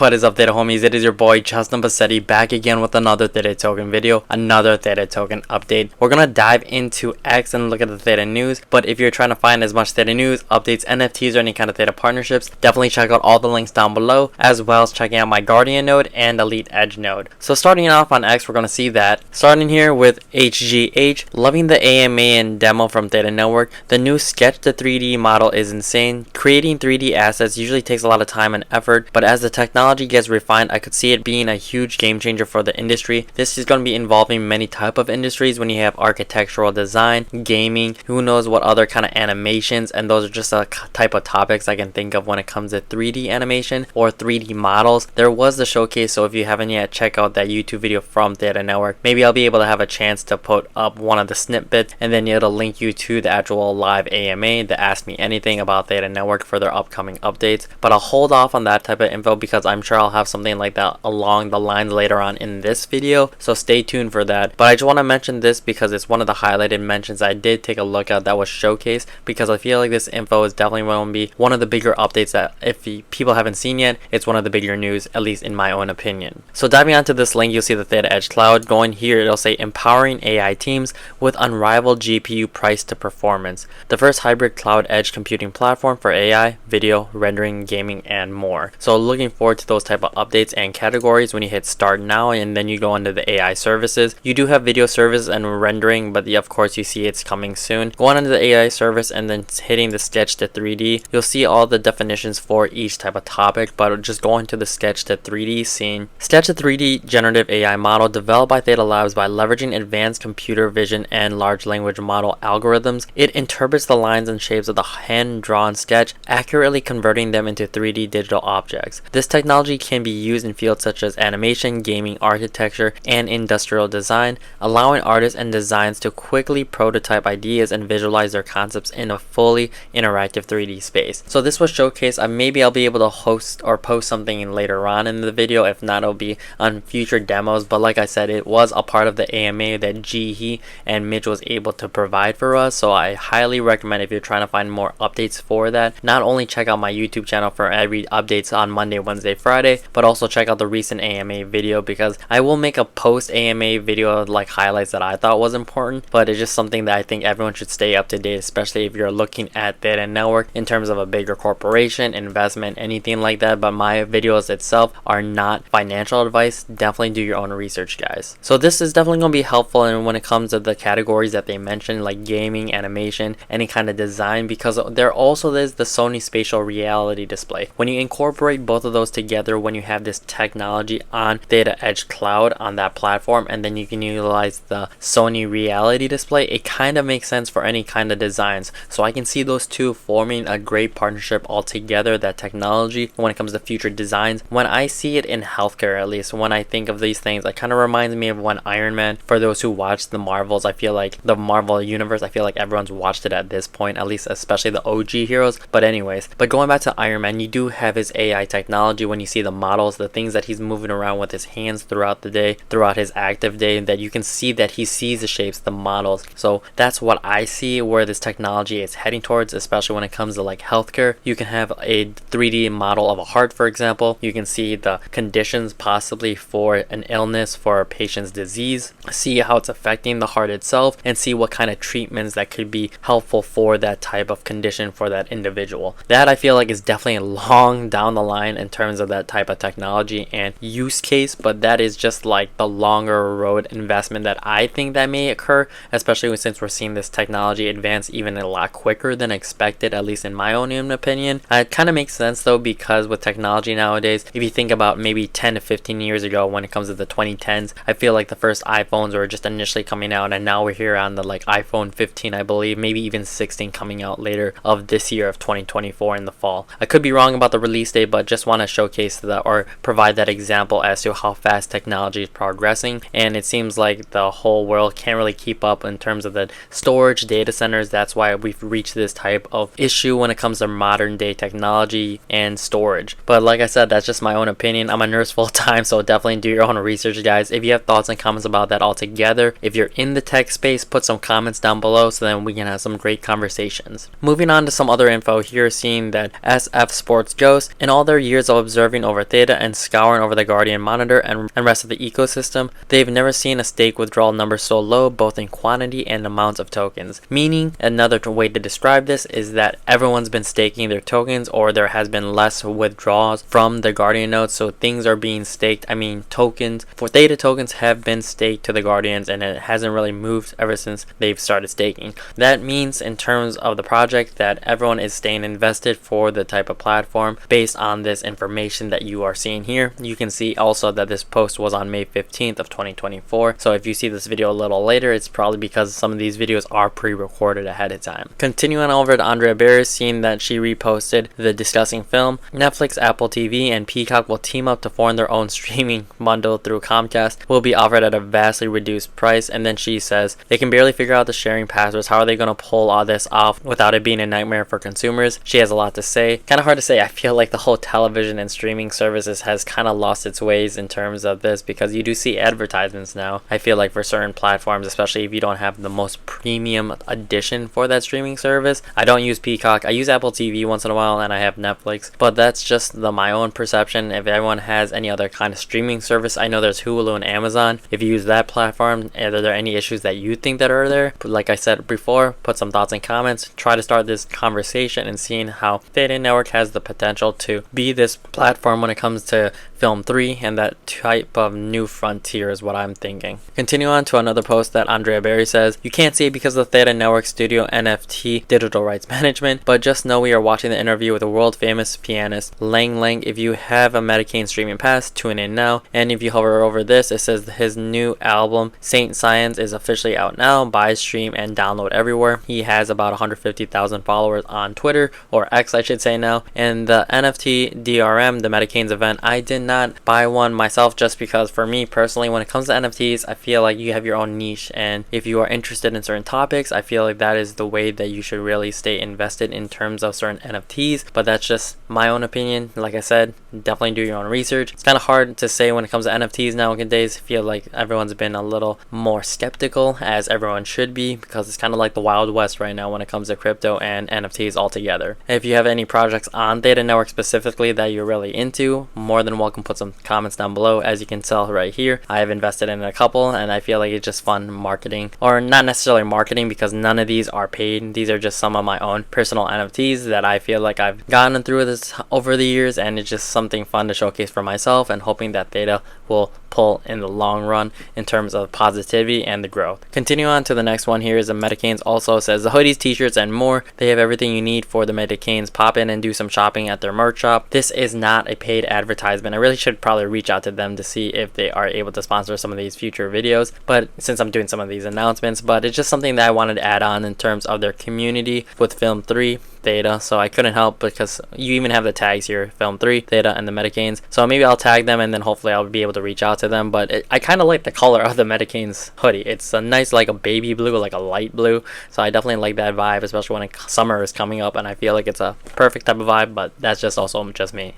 What is up, Theta homies? It is your boy Justin Bassetti back again with another Theta token video, another Theta token update. We're gonna dive into X and look at the Theta news, but if you're trying to find as much Theta news, updates, NFTs, or any kind of Theta partnerships, definitely check out all the links down below, as well as checking out my Guardian node and Elite Edge node. So starting off on X, we're gonna see that. Starting here with HGH, loving the AMA and demo from Theta Network. The new Sketch to 3D model is insane. Creating 3D assets usually takes a lot of time and effort, but as the technology gets refined, I could see it being a huge game changer for the industry. This is going to be involving many type of industries when you have architectural design, gaming, who knows what other kind of animations, and those are just a type of topics I can think of when it comes to 3D animation or 3D models. There was the showcase, so if you haven't yet, check out that YouTube video from Theta Network. Maybe I'll be able to have a chance to put up one of the snippets, and then it'll link you to the actual live AMA that Ask Me Anything about Theta Network for their upcoming updates. But I'll hold off on that type of info because I'm sure I'll have something like that along the lines later on in this video, so stay tuned for that. But I just want to mention this because it's one of the highlighted mentions I did take a look at that was showcased, because I feel like this info is definitely going to be one of the bigger updates that if people haven't seen yet, it's one of the bigger news, at least in my own opinion. So diving onto this link, you'll see the Theta Edgecloud. Going here, it'll say empowering AI teams with unrivaled GPU price to performance. The first hybrid cloud edge computing platform for AI, video, rendering, gaming, and more. So looking forward to those type of updates and categories when you hit start now, and then you go into the AI services. You do have video service and rendering, but of course you see it's coming soon. Going into the AI service and then hitting the Sketch to 3D, you'll see all the definitions for each type of topic, but just going to the Sketch to 3D scene. Sketch to 3D generative AI model developed by Theta Labs by leveraging advanced computer vision and large language model algorithms. It interprets the lines and shapes of the hand-drawn sketch, accurately converting them into 3D digital objects. This technology can be used in fields such as animation, gaming, architecture, and industrial design, allowing artists and designs to quickly prototype ideas and visualize their concepts in a fully interactive 3D space. So this was showcased. Maybe I'll be able to host or post something later on in the video. If not, it'll be on future demos. But like I said, it was a part of the AMA that Jihe and Mitch was able to provide for us. So I highly recommend, if you're trying to find more updates for that, not only check out my YouTube channel for every updates on Monday, Wednesday, Friday, but also check out the recent AMA video, because I will make a post AMA video like highlights that I thought was important, but it's just something that I think everyone should stay up to date, especially if you're looking at Theta Network in terms of a bigger corporation, investment, anything like that. But my videos itself are not financial advice. Definitely do your own research, guys. So this is definitely going to be helpful and when it comes to the categories that they mentioned, like gaming, animation, any kind of design, because there also is the Sony spatial reality display. When you incorporate both of those together, when you have this technology on Theta Edgecloud on that platform, and then you can utilize the Sony reality display, it kind of makes sense for any kind of designs. So I can see those two forming a great partnership altogether, that technology, when it comes to future designs. When I see it in healthcare, at least when I think of these things, it kind of reminds me of when Iron Man, for those who watch the Marvels, I feel like the Marvel universe, I feel like everyone's watched it at this point, at least especially the OG heroes. But anyways, but going back to Iron Man, you do have his AI technology. When you see the models, the things that he's moving around with his hands throughout the day, throughout his active day, that you can see that he sees the shapes, the models. So that's what I see where this technology is heading towards, especially when it comes to like healthcare. You can have a 3D model of a heart, for example. You can see the conditions possibly for an illness, for a patient's disease, see how it's affecting the heart itself, and see what kind of treatments that could be helpful for that type of condition for that individual. That I feel like is definitely long down the line in terms of that type of technology and use case, but that is just like the longer road investment that I think that may occur, especially since we're seeing this technology advance even a lot quicker than expected, at least in my own opinion. It kind of makes sense though, because with technology nowadays, if you think about maybe 10 to 15 years ago, when it comes to the 2010s, I feel like the first iPhones were just initially coming out, and now we're here on the like iPhone 15, I believe, maybe even 16 coming out later of this year of 2024 in the fall. I could be wrong about the release date, but just want to showcase that or provide that example as to how fast technology is progressing. And it seems like the whole world can't really keep up in terms of the storage data centers. That's why we've reached this type of issue when it comes to modern day technology and storage. But like I said, that's just my own opinion. I'm a nurse full time, so definitely do your own research, guys. If you have thoughts and comments about that altogether, if you're in the tech space, put some comments down below so then we can have some great conversations. Moving on to some other info here, seeing that SF Sports Ghost, in all their years of observing observing over Theta and scouring over the Guardian monitor and rest of the ecosystem, they've never seen a stake withdrawal number so low both in quantity and amounts of tokens. Meaning, another way to describe this is that everyone's been staking their tokens, or there has been less withdrawals from the Guardian nodes, so things are being staked. I mean, tokens for Theta tokens have been staked to the Guardians, and it hasn't really moved ever since they've started staking. That means in terms of the project that everyone is staying invested for the type of platform based on this information that you are seeing here. You can see also that this post was on May 15th of 2024, so if you see this video a little later, it's probably because some of these videos are pre-recorded ahead of time. Continuing over to Andrea Berry, seeing that she reposted the discussing film. Netflix, Apple TV, and Peacock will team up to form their own streaming bundle through Comcast, will be offered at a vastly reduced price. And then she says they can barely figure out the sharing passwords. How are they going to pull all this off without it being a nightmare for consumers? She has a lot to say. Kind of hard to say. I feel like the whole television and streaming services has kind of lost its ways in terms of this, because you do see advertisements now. I feel like for certain platforms, especially if you don't have the most premium edition for that streaming service. I don't use Peacock. I use Apple TV once in a while, and I have Netflix, but that's just my own perception. If everyone has any other kind of streaming service, I know there's Hulu and Amazon. If you use that platform, are there any issues that you think that are there? But like I said before, put some thoughts in comments. Try to start this conversation and seeing how Theta Network has the potential to be this platform when it comes to Film 3, and that type of new frontier is what I'm thinking. Continue on to another post that Andrea Berry says, you can't see it because of Theta Network Studio NFT digital rights management, but just know we are watching the interview with the world famous pianist Lang Lang. If you have a Medicaid streaming pass, tune in now. And if you hover over this, it says his new album Saint Science is officially out now. Buy, stream, and download everywhere. He has about 150,000 followers on Twitter, or X I should say now. And the NFT DRM, the Medicaid's event, I did not buy one myself, just because for me personally, when it comes to NFTs, I feel like you have your own niche, and if you are interested in certain topics, I feel like that is the way that you should really stay invested in terms of certain NFTs. But that's just my own opinion. Like I said, definitely do your own research. It's kind of hard to say when it comes to NFTs nowadays. I feel like everyone's been a little more skeptical, as everyone should be, because it's kind of like the Wild West right now when it comes to crypto and NFTs altogether. If you have any projects on Theta Network specifically that you're really into, more than welcome, put some comments down below. As you can tell right here, I have invested in a couple, and I feel like it's just fun marketing, or not necessarily marketing, because none of these are paid. These are just some of my own personal NFTs that I feel like I've gotten through this over the years, and it's just something fun to showcase for myself, and hoping that Theta will pull in the long run in terms of positivity and the growth. Continue on to the next one. Here is the Medicanes. Also says the hoodies, t-shirts, and more. They have everything you need for the Medicanes. Pop in and do some shopping at their merch shop. This is not a paid advertisement. I really should probably reach out to them to see if they are able to sponsor some of these future videos, but since I'm doing some of these announcements, but it's just something that I wanted to add on in terms of their community with Film 3 Theta, so I couldn't help, because you even have the tags here, Film 3 Theta and the Medicanes, so maybe I'll tag them, and then hopefully I'll be able to reach out to them. But I kind of like the color of the Medicanes hoodie. It's a nice, like a baby blue, like a light blue, so I definitely like that vibe, especially when summer is coming up, and I feel like it's a perfect type of vibe. But that's just also just me.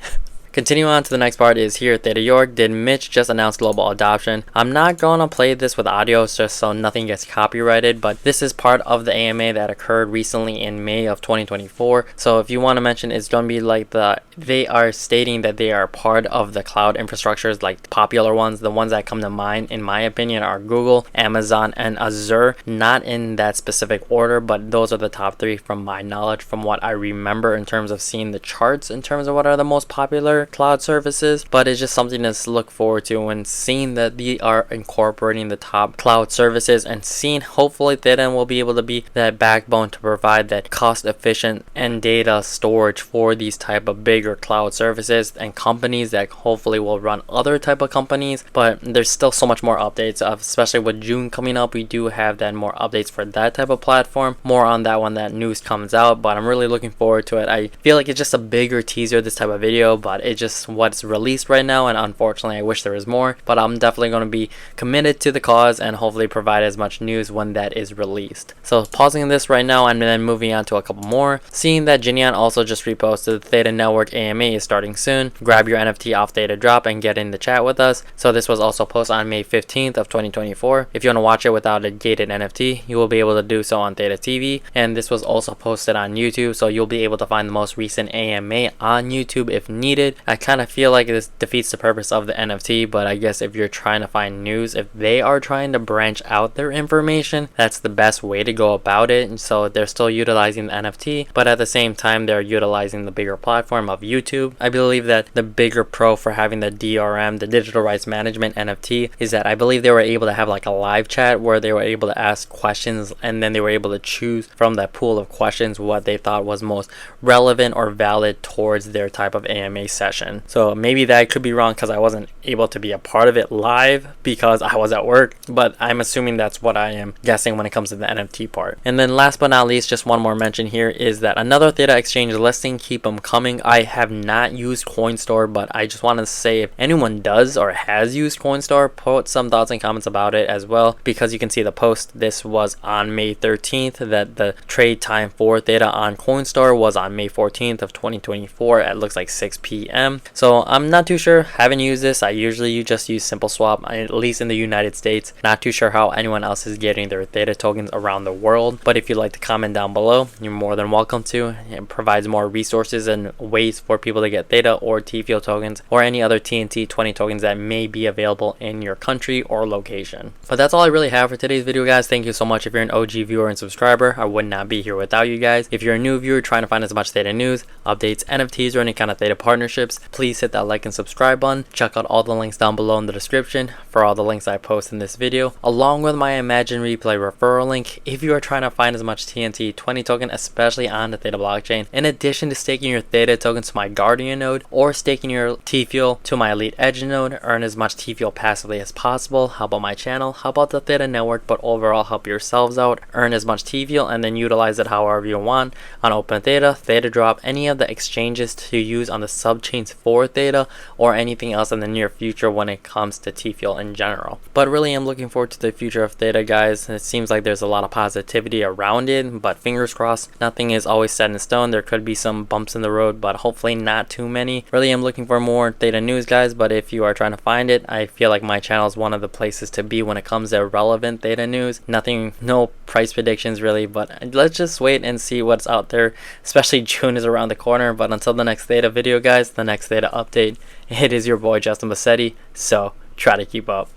Continue on to the next part is here. Theta York, did Mitch just announce global adoption? I'm not gonna play this with audio just so nothing gets copyrighted, but this is part of the AMA that occurred recently in May of 2024. So if you want to mention, it's gonna be like they are stating that they are part of the cloud infrastructures, like the popular ones. The ones that come to mind in my opinion are Google, Amazon, and Azure. Not in that specific order, but those are the top three from my knowledge, from what I remember in terms of seeing the charts in terms of what are the most popular cloud services. But it's just something to look forward to when seeing that they are incorporating the top cloud services, and seeing hopefully Theta will be able to be that backbone to provide that cost efficient and data storage for these type of bigger cloud services and companies that hopefully will run other type of companies. But there's still so much more updates, especially with June coming up. We do have that more updates for that type of platform. More on that when that news comes out, but I'm really looking forward to it. I feel like it's just a bigger teaser, this type of video, but it's just what's released right now, and unfortunately I wish there was more. But I'm definitely going to be committed to the cause and hopefully provide as much news when that is released. So pausing this right now and then moving on to a couple more. Seeing that Jinyan also just reposted Theta Network AMA is starting soon. Grab your NFT off Theta Drop and get in the chat with us. So this was also posted on May 15th of 2024. If you want to watch it without a gated NFT, you will be able to do so on Theta TV. And this was also posted on YouTube, so you'll be able to find the most recent AMA on YouTube if needed. I kind of feel like this defeats the purpose of the NFT, but I guess if you're trying to find news, if they are trying to branch out their information, that's the best way to go about it. And so they're still utilizing the NFT, but at the same time they're utilizing the bigger platform of YouTube. I believe that the bigger pro for having the DRM, the digital rights management NFT, is that I believe they were able to have like a live chat where they were able to ask questions, and then they were able to choose from that pool of questions what they thought was most relevant or valid towards their type of AMA session. So maybe that could be wrong because I wasn't able to be a part of it live because I was at work, but I'm assuming that's what I am guessing when it comes to the NFT part. And then last but not least, just one more mention here is that another Theta Exchange listing, keep them coming. I have not used Coinstar, but I just want to say if anyone does or has used Coinstar, put some thoughts and comments about it as well, because you can see the post. This was on May 13th, that the trade time for Theta on Coinstar was on May 14th of 2024 at looks like 6 p.m. So I'm not too sure, haven't used this. I usually just use Simple Swap, at least in the United States. Not too sure how anyone else is getting their Theta tokens around the world, but if you'd like to comment down below, you're more than welcome to. It provides more resources and ways for people to get Theta or TFIO tokens or any other TNT20 tokens that may be available in your country or location. But that's all I really have for today's video, guys. Thank you so much. If you're an OG viewer and subscriber, I would not be here without you guys. If you're a new viewer trying to find as much Theta news, updates, NFTs, or any kind of Theta partnerships, please hit that like and subscribe button. Check out all the links down below in the description for all the links I post in this video, along with my Imagine Replay referral link if you are trying to find as much TNT20 token, especially on the Theta blockchain. In addition to staking your Theta tokens to my Guardian node or staking your TFIO to my Elite Edge node, earn as much TFIO passively as possible. Help out my channel, help out the Theta network, but overall help yourselves out. Earn as much TFIO and then utilize it however you want on Open Theta, Theta Drop, any of the exchanges to use on the subchains for Theta, or anything else in the near future when it comes to TFIO in general. But really, I'm looking forward to the future of Theta, guys. It seems like there's a lot of positivity around it, but fingers crossed, nothing is always set in stone. There could be some bumps in the road, but hopefully not too many. Really, I'm looking for more Theta news, guys, but if you are trying to find it, I feel like my channel is one of the places to be when it comes to relevant Theta news. Nothing, no price predictions really, but let's just wait and see what's out there, especially June is around the corner. But until the next Theta video, guys, the next Theta update, it is your boy Justin Bassetti, so try to keep up.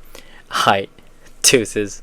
Hi, deuces.